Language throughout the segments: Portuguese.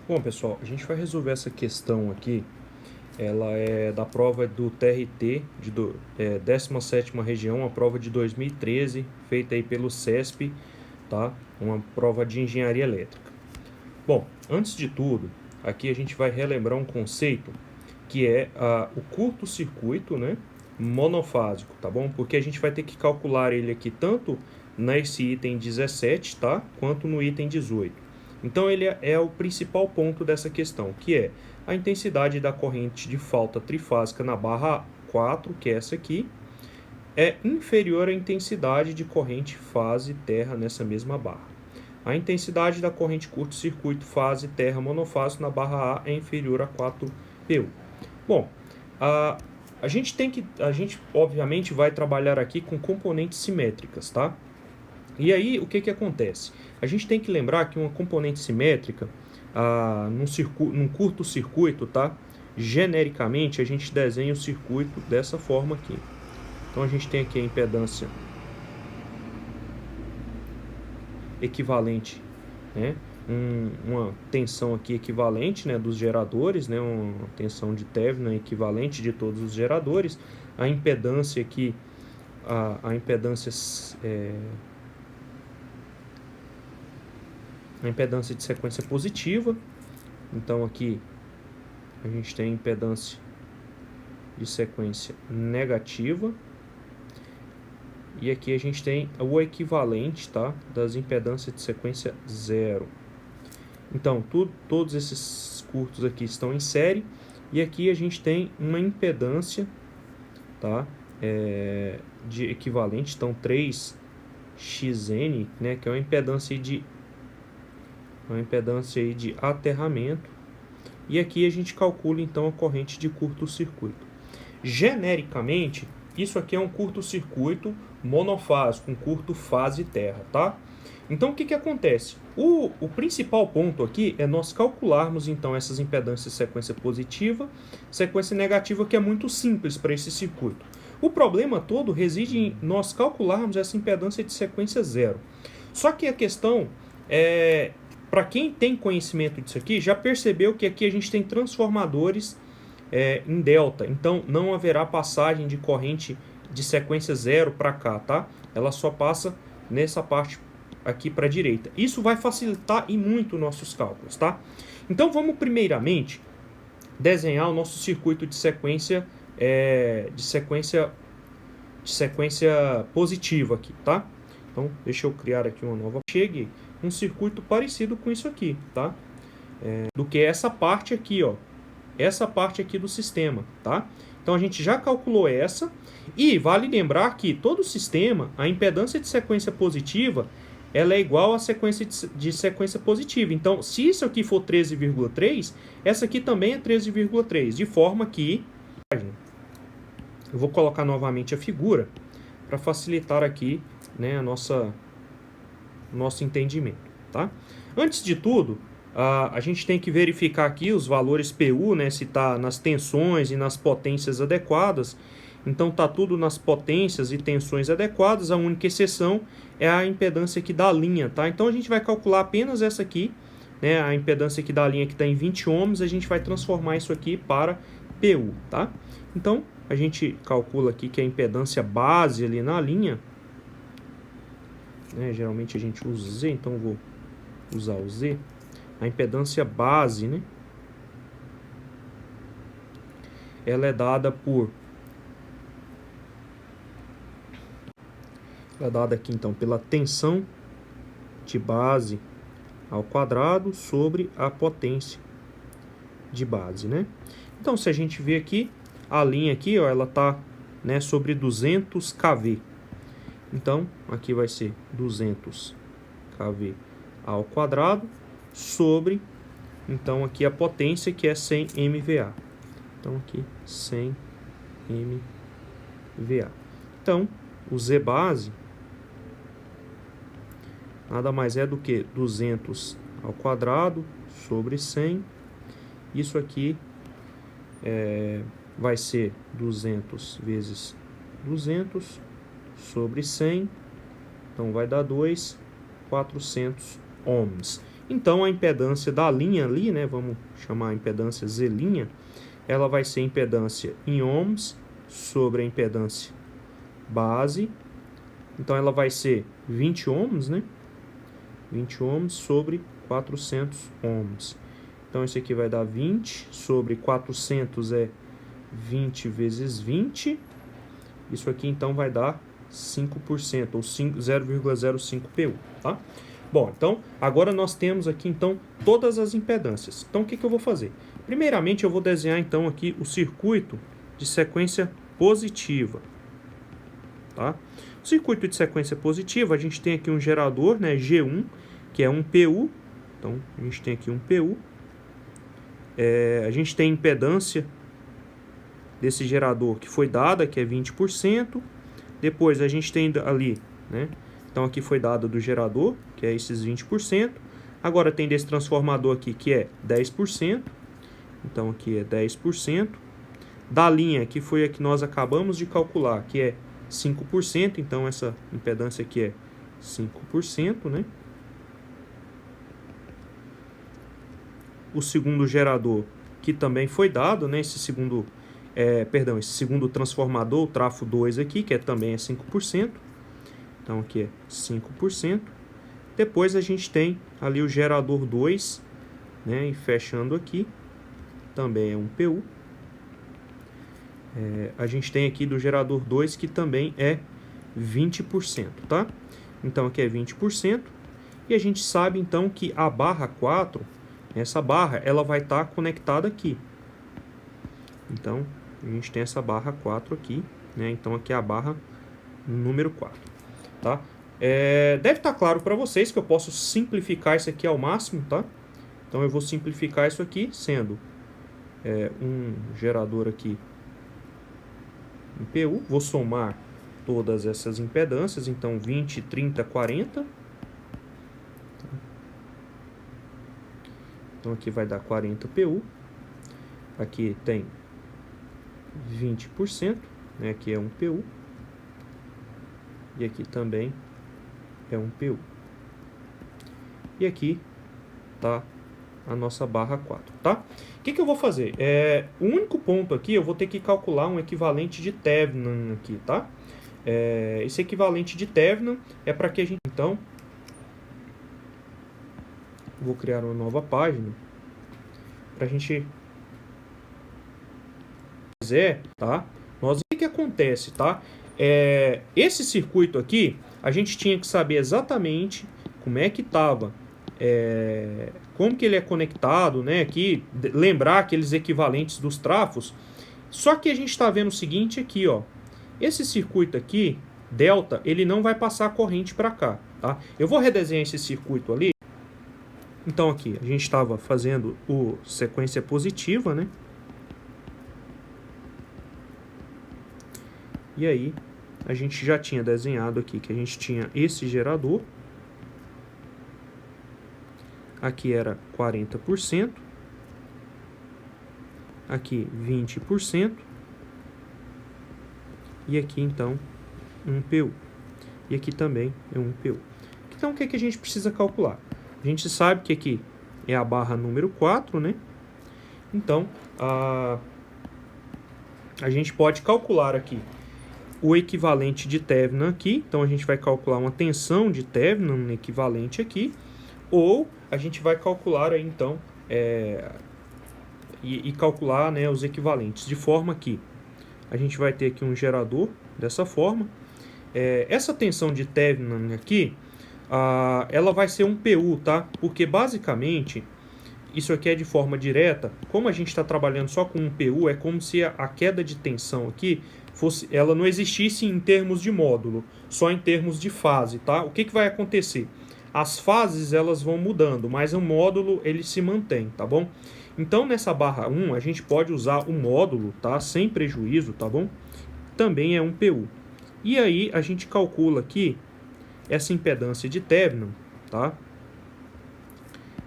Bom, pessoal, a gente vai resolver essa questão aqui. Ela é da prova do TRT, 17ª região, a prova de 2013, feita aí pelo CESP, tá? Uma prova de engenharia elétrica. Bom, antes de tudo, aqui a gente vai relembrar um conceito que é o curto-circuito, né? Monofásico, tá bom? Porque a gente vai ter que calcular ele aqui tanto nesse item 17, tá? Quanto no item 18. Então ele é o principal ponto dessa questão, que é a intensidade da corrente de falta trifásica na barra 4, que é essa aqui, é inferior à intensidade de corrente fase terra nessa mesma barra. A intensidade da corrente curto-circuito fase terra monofásico na barra A é inferior a 4PU. Bom, a gente obviamente vai trabalhar aqui com componentes simétricas, tá? E aí, o que acontece? A gente tem que lembrar que uma componente simétrica, num curto-circuito, tá? Genericamente, a gente desenha o circuito dessa forma aqui. Então, a gente tem aqui a impedância equivalente, né? Uma tensão aqui equivalente, né, dos geradores, né? Uma tensão de Thevenin equivalente de todos os geradores. A impedância aqui, a impedância de sequência positiva. Então aqui a gente tem a impedância de sequência negativa. E aqui a gente tem o equivalente, tá, das impedâncias de sequência zero. Então todos esses curtos aqui estão em série. E aqui a gente tem uma impedância, tá, de equivalente, então 3xn, né, que é uma impedância aí de aterramento. E aqui a gente calcula então a corrente de curto-circuito. Genericamente, isso aqui é um curto-circuito monofásico, um curto fase terra, tá? Então o que acontece? O principal ponto aqui é nós calcularmos então essas impedâncias de sequência positiva, sequência negativa, que é muito simples para esse circuito. O problema todo reside em nós calcularmos essa impedância de sequência zero. Só que a questão é, para quem tem conhecimento disso aqui, já percebeu que aqui a gente tem transformadores em delta. Então não haverá passagem de corrente de sequência zero para cá, tá? Ela só passa nessa parte aqui para a direita. Isso vai facilitar e muito nossos cálculos, tá? Então vamos primeiramente desenhar o nosso circuito de sequência positiva aqui, tá? Então deixa eu criar aqui uma nova. Chegue um circuito parecido com isso aqui, tá? Do que essa parte aqui, ó. Essa parte aqui do sistema, tá? Então a gente já calculou essa. E vale lembrar que todo sistema, a impedância de sequência positiva, ela é igual à sequência de sequência positiva. Então, se isso aqui for 13,3, essa aqui também é 13,3. De forma que... eu vou colocar novamente a figura para facilitar aqui, né, nosso entendimento, tá? Antes de tudo, a gente tem que verificar aqui os valores PU, né, se está nas tensões e nas potências adequadas. Então está tudo nas potências e tensões adequadas. A única exceção é a impedância aqui da linha, tá? Então a gente vai calcular apenas essa aqui, né, a impedância aqui da linha que está em 20 ohms. A gente vai transformar isso aqui para PU, tá? Então a gente calcula aqui que a impedância base ali na linha, né, geralmente a gente usa Z, então eu vou usar o Z. A impedância base, né, ela é dada aqui então pela tensão de base ao quadrado sobre a potência de base, né? Então se a gente ver aqui, a linha aqui, ó, ela tá, né, sobre 200 kV. Então aqui vai ser 200 kV ao quadrado sobre, então aqui a potência, que é 100 MVA. Então aqui 100 MVA. Então o Z base nada mais é do que 200 ao quadrado sobre 100. Isso aqui vai ser 200 vezes 200 sobre 100. Então vai dar 400 ohms. Então, a impedância da linha ali, né, vamos chamar a impedância Z', ela vai ser impedância em ohms sobre a impedância base. Então, ela vai ser 20 ohms, né? 20 ohms sobre 400 ohms. Então, isso aqui vai dar 20 sobre 400 é 20 vezes 20. Isso aqui, então, vai dar 5%, ou 0,05 PU, tá? Bom, então, agora nós temos aqui, então, todas as impedâncias. Então, o que eu vou fazer? Primeiramente, eu vou desenhar, então, aqui o circuito de sequência positiva, tá? O circuito de sequência positiva, a gente tem aqui um gerador, né, G1, que é um PU. Então, a gente tem aqui um PU. A gente tem impedância desse gerador que foi dada, que é 20%. Depois, a gente tem ali, né? Então, aqui foi dado do gerador, que é esses 20%. Agora, tem desse transformador aqui, que é 10%. Então, aqui é 10%. Da linha, que foi a que nós acabamos de calcular, que é 5%. Então, essa impedância aqui é 5%, né? O segundo gerador, que também foi dado, né? Esse segundo transformador, o trafo 2 aqui, que também é 5%. Então, aqui é 5%. Depois, a gente tem ali o gerador 2, né? E fechando aqui, também é um PU. A gente tem aqui do gerador 2, que também é 20%, tá? Então, aqui é 20%. E a gente sabe, então, que a barra 4, essa barra, ela vai estar conectada aqui. Então, a gente tem essa barra 4 aqui, né? Então, aqui é a barra número 4, tá? Deve estar claro para vocês que eu posso simplificar isso aqui ao máximo, tá? Então, eu vou simplificar isso aqui, sendo um gerador aqui em PU. Vou somar todas essas impedâncias, então 20, 30, 40. Então, aqui vai dar 40 PU. Aqui tem 20%, né? Aqui é um PU. E aqui também é um PU. E aqui tá a nossa barra 4, tá? O que eu vou fazer? O único ponto aqui, eu vou ter que calcular um equivalente de Thevenin aqui, tá? Esse equivalente de Thevenin é para que a gente, então, vou criar uma nova página para a gente fazer, tá? O que acontece, tá? Esse circuito aqui, a gente tinha que saber exatamente como é que estava, como que ele é conectado, né? Aqui, lembrar aqueles equivalentes dos trafos. Só que a gente está vendo o seguinte aqui, ó. Esse circuito aqui, delta, ele não vai passar a corrente para cá, tá? Eu vou redesenhar esse circuito ali. Então, aqui, a gente estava fazendo o sequência positiva, né? E aí, a gente já tinha desenhado aqui que a gente tinha esse gerador. Aqui era 40%. Aqui, 20%. E aqui, então, um PU. E aqui também é um PU. Então, o que a gente precisa calcular? A gente sabe que aqui é a barra número 4, né? Então, a gente pode calcular aqui o equivalente de Thevenin aqui. Então, a gente vai calcular uma tensão de Thevenin equivalente aqui. Ou a gente vai calcular aí, então, calcular, né, os equivalentes. De forma que a gente vai ter aqui um gerador dessa forma. Essa tensão de Thevenin aqui, ela vai ser um PU, tá? Porque basicamente, isso aqui é de forma direta. Como a gente está trabalhando só com um PU, é como se a queda de tensão aqui ela não existisse em termos de módulo, só em termos de fase, tá? O que vai acontecer? As fases elas vão mudando, mas o módulo ele se mantém, tá bom? Então, nessa barra 1, a gente pode usar o módulo, tá? Sem prejuízo, tá bom? Também é um PU. E aí, a gente calcula aqui essa impedância de Thevenin, tá?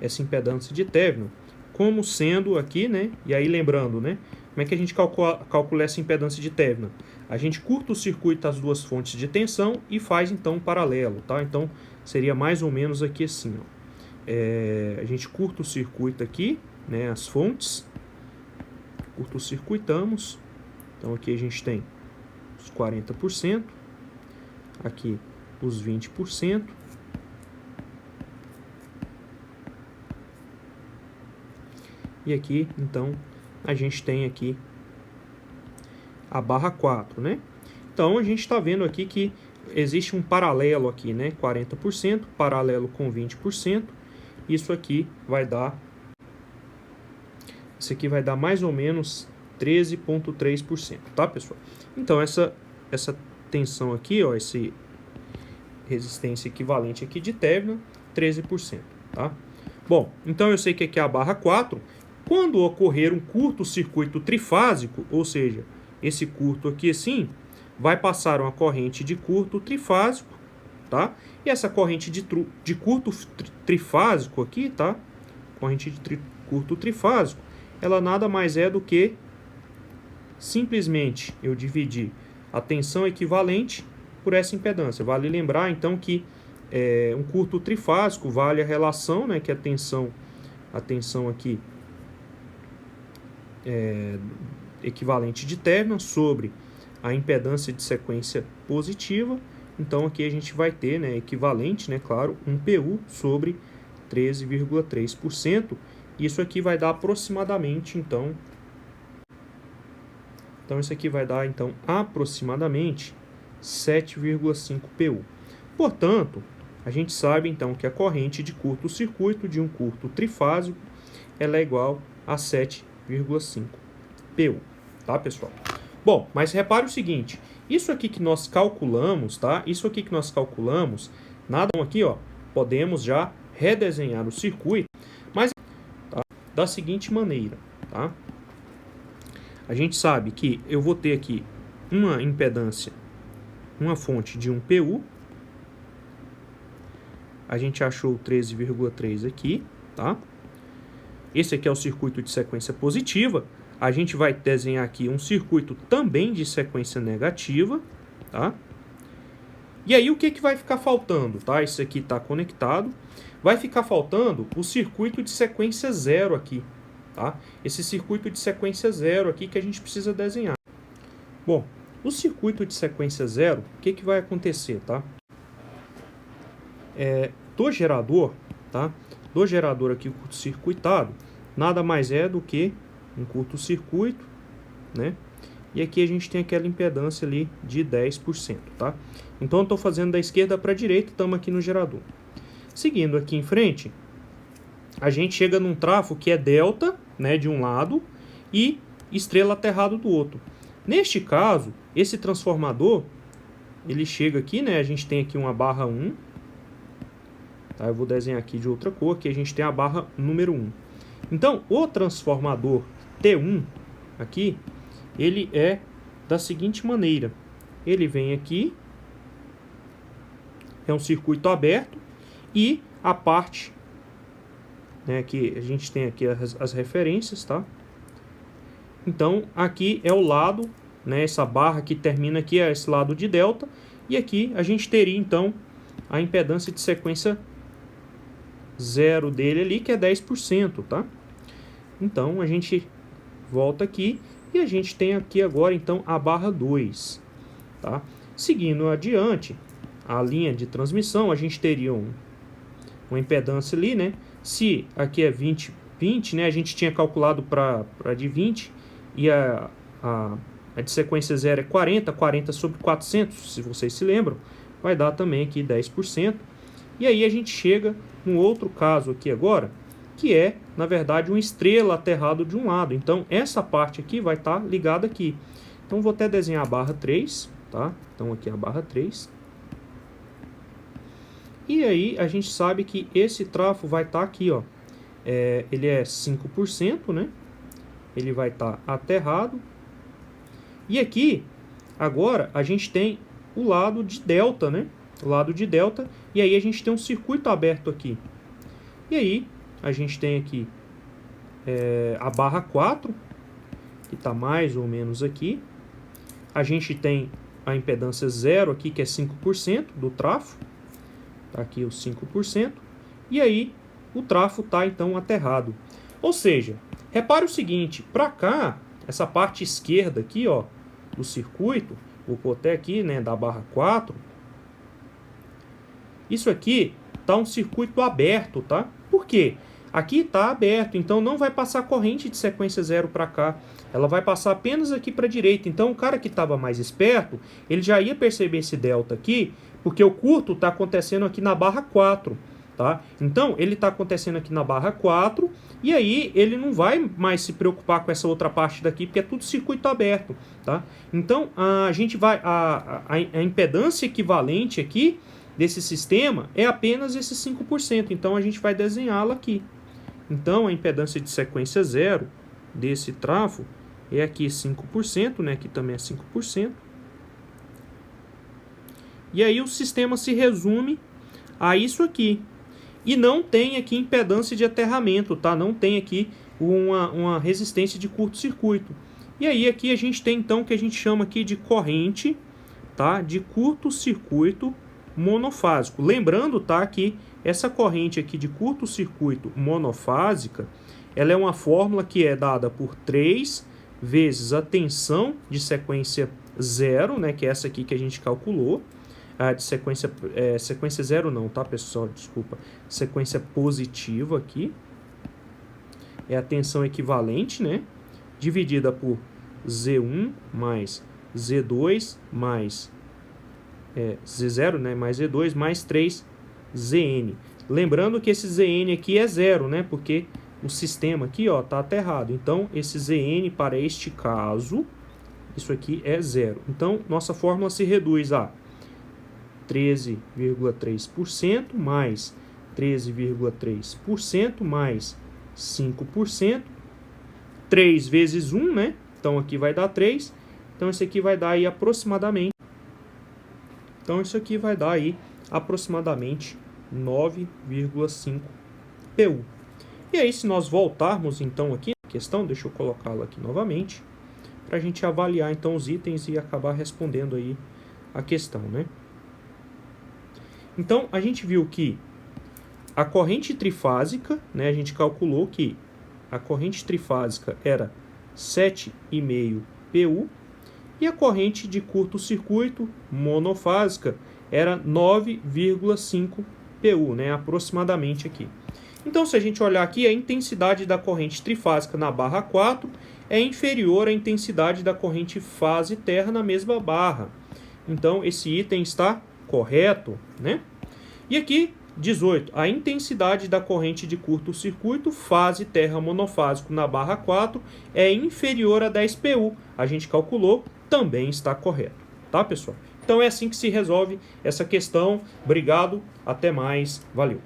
Essa impedância de Thevenin como sendo aqui, né? E aí, lembrando, né? Como é que a gente calcula essa impedância de Thevenin? A gente curta o circuito das duas fontes de tensão e faz, então, um paralelo, tá? Então, seria mais ou menos aqui assim, ó. a gente curto-circuita aqui, né, as fontes, curto-circuitamos. Então aqui a gente tem os 40%, aqui os 20%, e aqui então a gente tem aqui a barra 4, né? Então a gente está vendo aqui que existe um paralelo aqui, né? 40%, paralelo com 20%. Isso aqui vai dar, mais ou menos 13,3%, tá, pessoal? Então essa tensão aqui, ó, essa resistência equivalente aqui de Thevenin, 13%, tá? Bom, então eu sei que aqui é a barra 4. Quando ocorrer um curto-circuito trifásico, ou seja, esse curto aqui assim, vai passar uma corrente de curto trifásico, tá? E essa corrente de curto trifásico aqui, tá? Corrente de curto trifásico, ela nada mais é do que simplesmente eu dividir a tensão equivalente por essa impedância. Vale lembrar então que um curto trifásico vale a relação, né, que a tensão aqui equivalente de Thevenin sobre a impedância de sequência positiva. Então aqui a gente vai ter, né, equivalente, né, claro, um PU sobre 13,3%. Isso aqui vai dar aproximadamente, então isso aqui vai dar, então, aproximadamente 7,5 PU. Portanto, a gente sabe, então, que a corrente de curto-circuito de um curto trifásico ela é igual a 7,5 PU, tá, pessoal? Bom, mas repare o seguinte, isso aqui que nós calculamos, tá? Isso aqui que nós calculamos, nada aqui, ó, podemos já redesenhar o circuito, mas tá, da seguinte maneira, tá? A gente sabe que eu vou ter aqui uma impedância, uma fonte de 1 PU. A gente achou 13,3 aqui, tá? Esse aqui é o circuito de sequência positiva. A gente vai desenhar aqui um circuito também de sequência negativa, tá? E aí o que vai ficar faltando, tá? Isso aqui está conectado. Vai ficar faltando o circuito de sequência zero aqui, tá? Esse circuito de sequência zero aqui que a gente precisa desenhar. Bom, o circuito de sequência zero, o que vai acontecer, tá? Do gerador, tá? Do gerador aqui curto-circuitado, nada mais é do que um curto-circuito, né? E aqui a gente tem aquela impedância ali de 10%, tá? Então eu estou fazendo da esquerda para a direita, estamos aqui no gerador. Seguindo aqui em frente, a gente chega num trafo que é delta, né, de um lado e estrela aterrado do outro. Neste caso, esse transformador, ele chega aqui, né, a gente tem aqui uma barra 1, tá? Eu vou desenhar aqui de outra cor, que a gente tem a barra número 1. Então, o transformador T1 aqui, ele é da seguinte maneira. Ele vem aqui, é um circuito aberto, e a parte, né, que a gente tem aqui as referências, tá? Então, aqui é o lado, né, essa barra que termina aqui é esse lado de delta, e aqui a gente teria, então, a impedância de sequência zero dele ali, que é 10%, tá? Então, a gente volta aqui, e a gente tem aqui agora, então, a barra 2, tá? Seguindo adiante, a linha de transmissão, a gente teria uma impedância ali, né? Se aqui é 20, né? A gente tinha calculado para de 20, e a de sequência zero é 40 sobre 400, se vocês se lembram, vai dar também aqui 10%. E aí a gente chega num outro caso aqui agora, que é, na verdade, uma estrela aterrado de um lado. Então, essa parte aqui vai estar ligada aqui. Então, vou até desenhar a barra 3, tá? Então, aqui é a barra 3. E aí, a gente sabe que esse trafo vai estar aqui, ó. Ele é 5%, né? Ele vai estar aterrado. E aqui, agora, a gente tem o lado de delta, né? O lado de delta. E aí, a gente tem um circuito aberto aqui. E aí, a gente tem aqui a barra 4, que está mais ou menos aqui. A gente tem a impedância zero aqui, que é 5% do trafo. Tá aqui os 5%. E aí, o trafo está então aterrado. Ou seja, repare o seguinte, para cá, essa parte esquerda aqui, ó, do circuito, vou pôr até aqui, né, da barra 4, isso aqui está um circuito aberto, tá? Por quê? Aqui está aberto, então não vai passar corrente de sequência 0 para cá. Ela vai passar apenas aqui para a direita. Então o cara que estava mais esperto, ele já ia perceber esse delta aqui, porque o curto está acontecendo aqui na barra 4. Tá? Então ele está acontecendo aqui na barra 4, e aí ele não vai mais se preocupar com essa outra parte daqui, porque é tudo circuito aberto. Tá? Então a gente vai, a impedância equivalente aqui desse sistema é apenas esse 5%. Então a gente vai desenhá-la aqui. Então, a impedância de sequência 0 desse trafo é aqui 5%, né? Aqui também é 5%. E aí o sistema se resume a isso aqui. E não tem aqui impedância de aterramento, tá? Não tem aqui uma resistência de curto-circuito. E aí aqui a gente tem então o que a gente chama aqui de corrente, tá? De curto-circuito monofásico. Lembrando, tá, que essa corrente aqui de curto-circuito monofásica, ela é uma fórmula que é dada por 3 vezes a tensão de sequência 0, né, que é essa aqui que a gente calculou, de sequência 0 não, tá, pessoal, desculpa, sequência positiva aqui, é a tensão equivalente, né, dividida por Z1 mais Z2 mais Z0, né, mais Z2 mais 3ZN. Lembrando que esse ZN aqui é 0, né, porque o sistema aqui está aterrado. Então, esse ZN para este caso, isso aqui é 0. Então, nossa fórmula se reduz a 13,3% mais 13,3% mais 5%. 3 vezes 1, né? Então, aqui vai dar 3. Então, esse aqui vai dar aí aproximadamente. Então, isso aqui vai dar aí aproximadamente 9,5 PU. E aí, se nós voltarmos então aqui na questão, deixa eu colocá-la aqui novamente, para a gente avaliar então os itens e acabar respondendo aí a questão, né? Então, a gente viu que a corrente trifásica, né, a gente calculou que a corrente trifásica era 7,5 PU, e a corrente de curto-circuito monofásica era 9,5 PU, né, aproximadamente aqui. Então, se a gente olhar aqui, a intensidade da corrente trifásica na barra 4 é inferior à intensidade da corrente fase terra na mesma barra. Então, esse item está correto, né? E aqui, 18. A intensidade da corrente de curto-circuito fase terra monofásico na barra 4 é inferior a 10 PU. A gente calculou, também está correto. Tá, pessoal? Então é assim que se resolve essa questão. Obrigado, até mais, valeu.